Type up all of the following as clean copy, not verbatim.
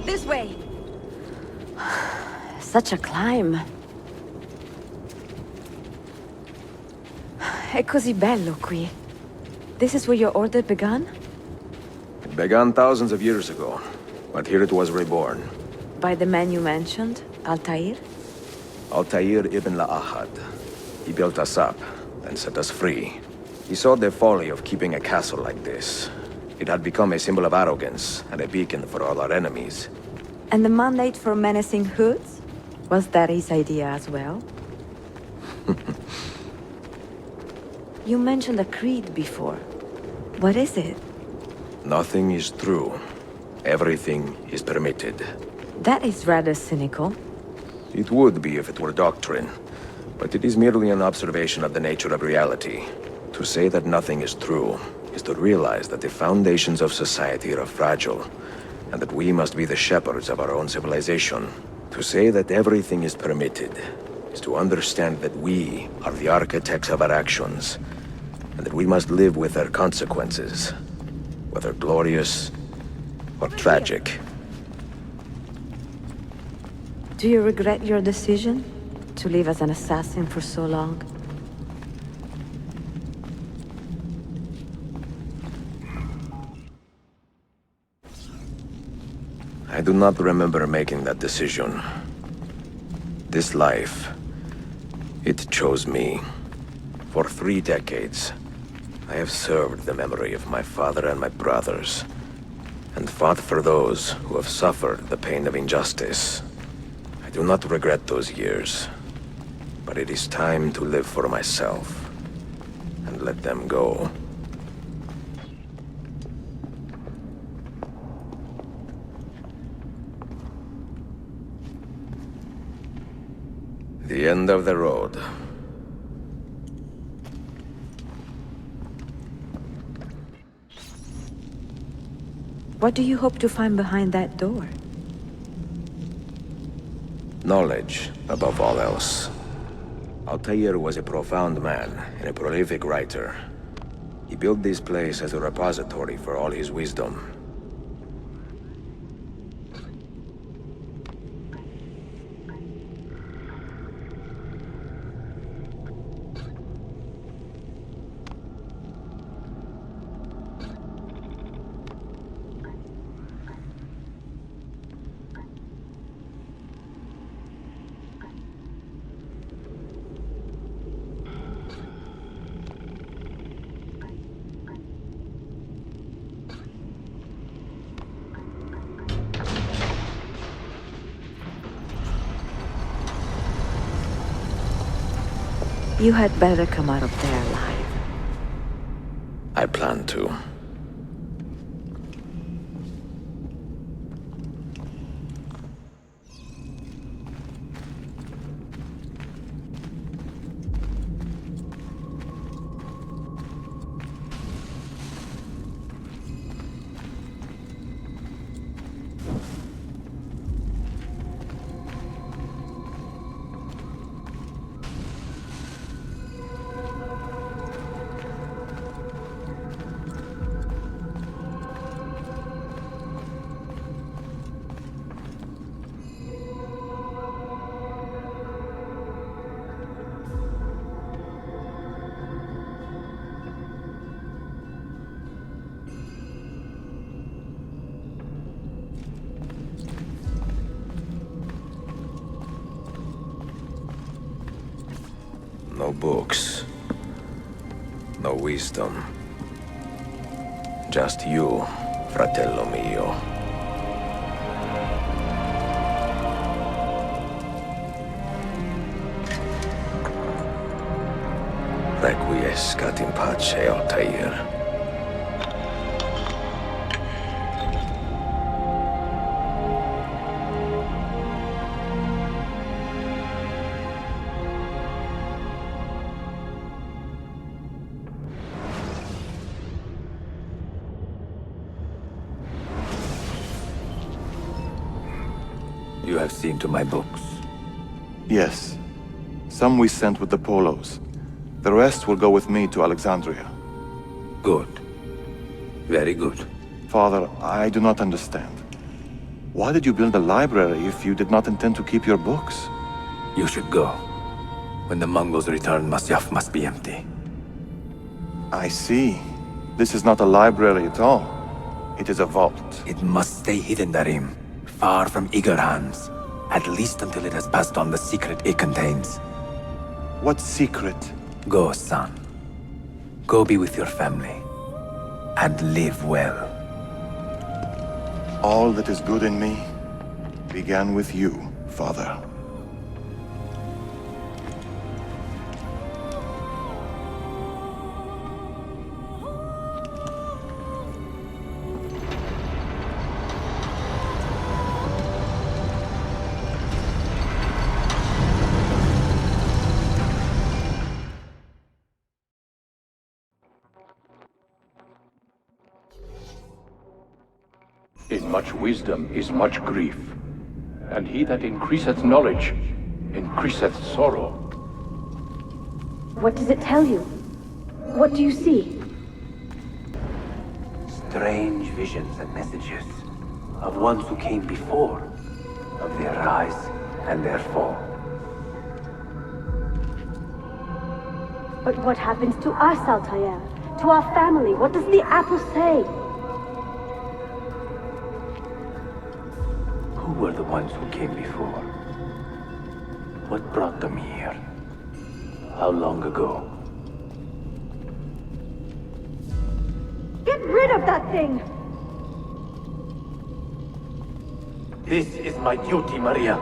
This way! Such a climb. È così bello qui. This is where your order began? It began thousands of years ago, but here it was reborn. By the man you mentioned, Altair? Altair ibn La'ahad. He built us up, and set us free. He saw the folly of keeping a castle like this. It had become a symbol of arrogance, and a beacon for all our enemies. And the mandate for menacing hoods? Was that his idea as well? You mentioned a creed before. What is it? Nothing is true. Everything is permitted. That is rather cynical. It would be if it were doctrine, but it is merely an observation of the nature of reality. To say that nothing is true is to realize that the foundations of society are fragile, and that we must be the shepherds of our own civilization. To say that everything is permitted is to understand that we are the architects of our actions, and that we must live with their consequences, whether glorious or tragic. Do you regret your decision to live as an assassin for so long? I do not remember making that decision. This life, it chose me. For 3 decades, I have served the memory of my father and my brothers, and fought for those who have suffered the pain of injustice. I do not regret those years, but it is time to live for myself, and let them go. The end of the road. What do you hope to find behind that door? Knowledge, above all else. Altair was a profound man and a prolific writer. He built this place as a repository for all his wisdom. You had better come out of there alive. I plan to. No books. No wisdom. Just you, fratello mio. Requiescat in pace, Altair. You have seen to my books. Yes. Some we sent with the Polos. The rest will go with me to Alexandria. Good. Very good. Father, I do not understand. Why did you build a library if you did not intend to keep your books? You should go. When the Mongols return, Masyaf must be empty. I see. This is not a library at all. It is a vault. It must stay hidden, Darim. Far from eager hands. At least until it has passed on the secret it contains. What secret? Go, son. Go be with your family. And live well. All that is good in me began with you, Father. In much wisdom is much grief, and he that increaseth knowledge increaseth sorrow. What does it tell you? What do you see? Strange visions and messages of ones who came before, of their rise and their fall. But what happens to us, Altair? To our family? What does the apple say? Who were the ones who came before? What brought them here? How long ago? Get rid of that thing! This is my duty, Maria.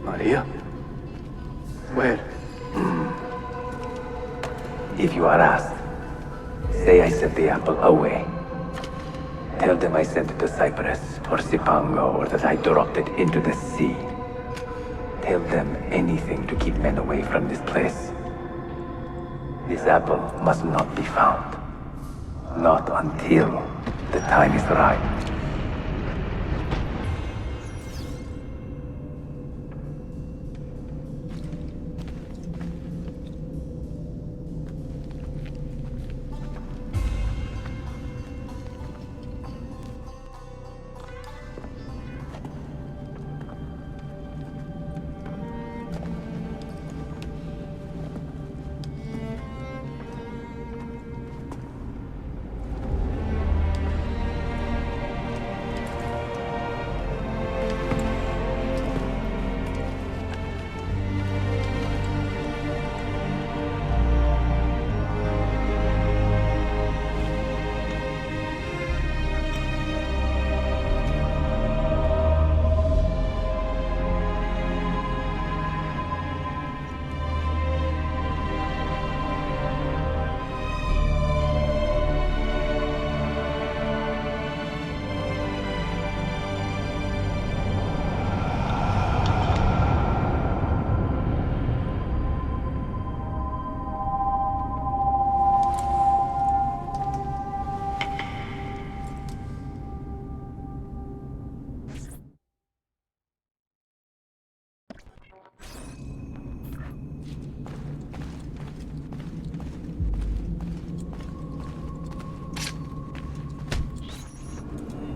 Maria? Where? If you are asked, say I sent the apple away. Tell them I sent it to Cyprus, or Cipango, or that I dropped it into the sea. Tell them anything to keep men away from this place. This apple must not be found. Not until the time is right.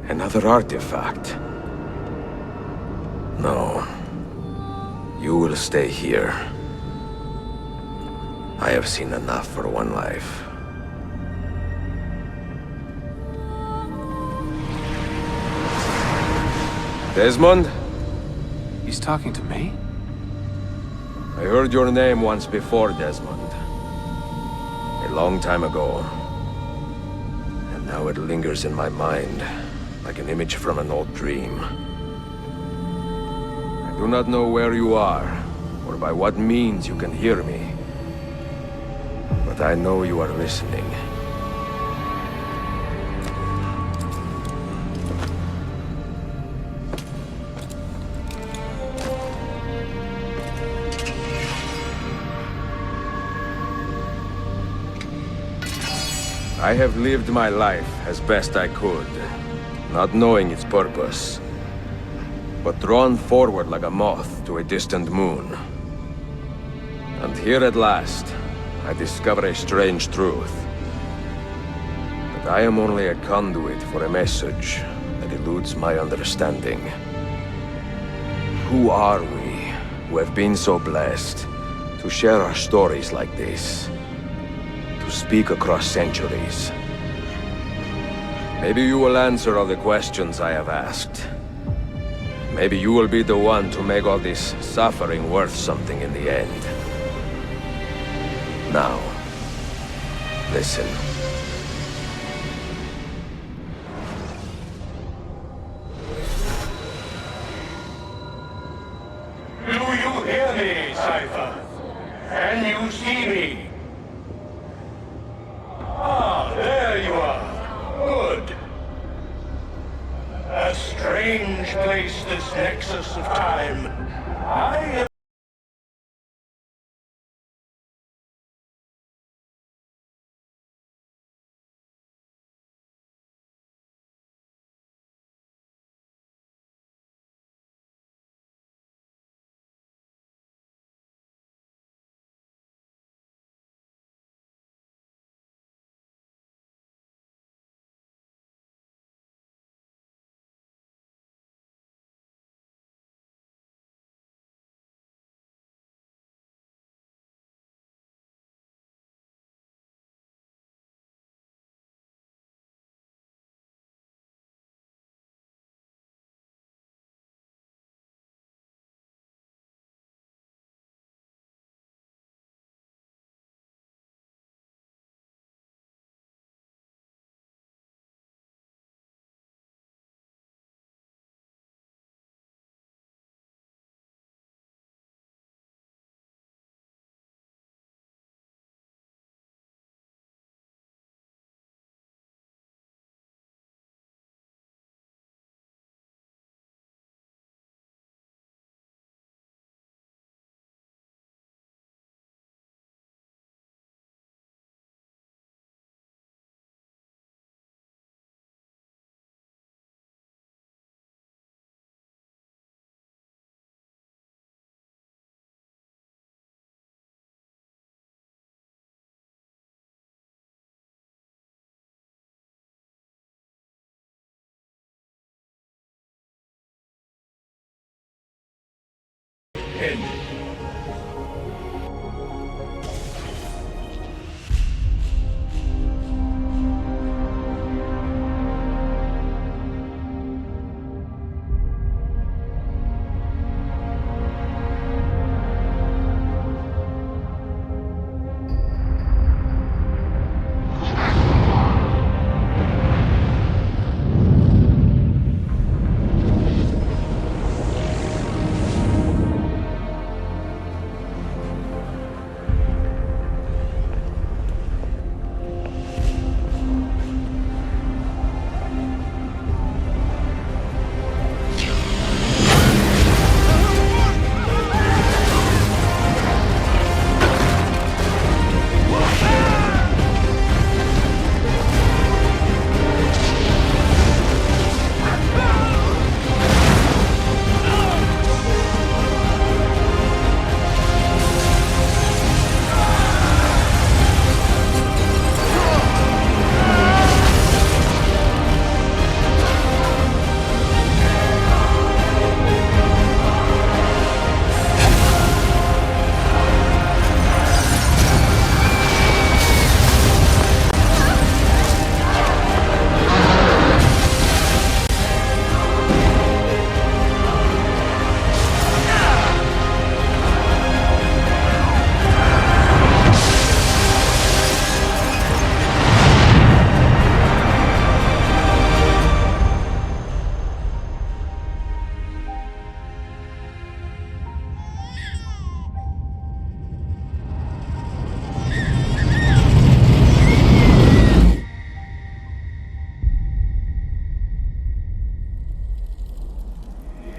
Another artifact. No. You will stay here. I have seen enough for one life. Desmond? He's talking to me? I heard your name once before, Desmond. A long time ago. And now it lingers in my mind, like an image from an old dream. I do not know where you are, or by what means you can hear me. But I know you are listening. I have lived my life as best I could, not knowing its purpose, but drawn forward like a moth to a distant moon. And here at last, I discover a strange truth. I am only a conduit for a message that eludes my understanding. Who are we, who have been so blessed, to share our stories like this? To speak across centuries? Maybe you will answer all the questions I have asked. Maybe you will be the one to make all this suffering worth something in the end. Now, listen. Do you hear me, Cypher? Can you see me? Ah, there you are. Good. A strange place, this nexus of time. I am...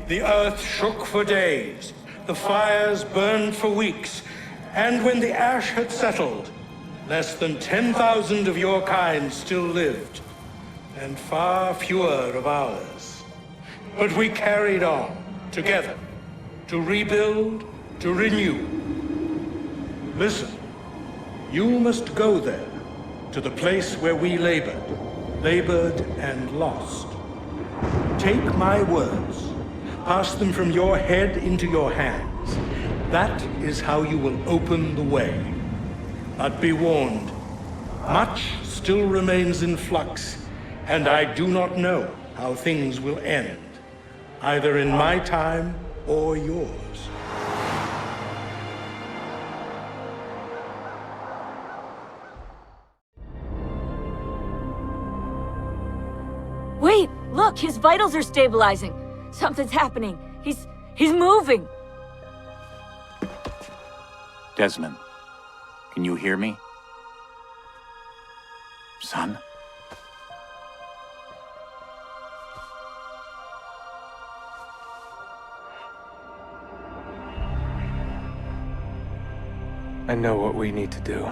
The earth shook for days, the fires burned for weeks, and when the ash had settled, less than 10,000 of your kind still lived, and far fewer of ours. But we carried on, together, to rebuild, to renew. Listen, you must go there, to the place where we labored, labored and lost. Take my words, pass them from your head into your hands. That is how you will open the way. But be warned, much still remains in flux, and I do not know how things will end, either in my time or yours. Wait! Look! His vitals are stabilizing! Something's happening! He's moving! Desmond, can you hear me? Son? I know what we need to do.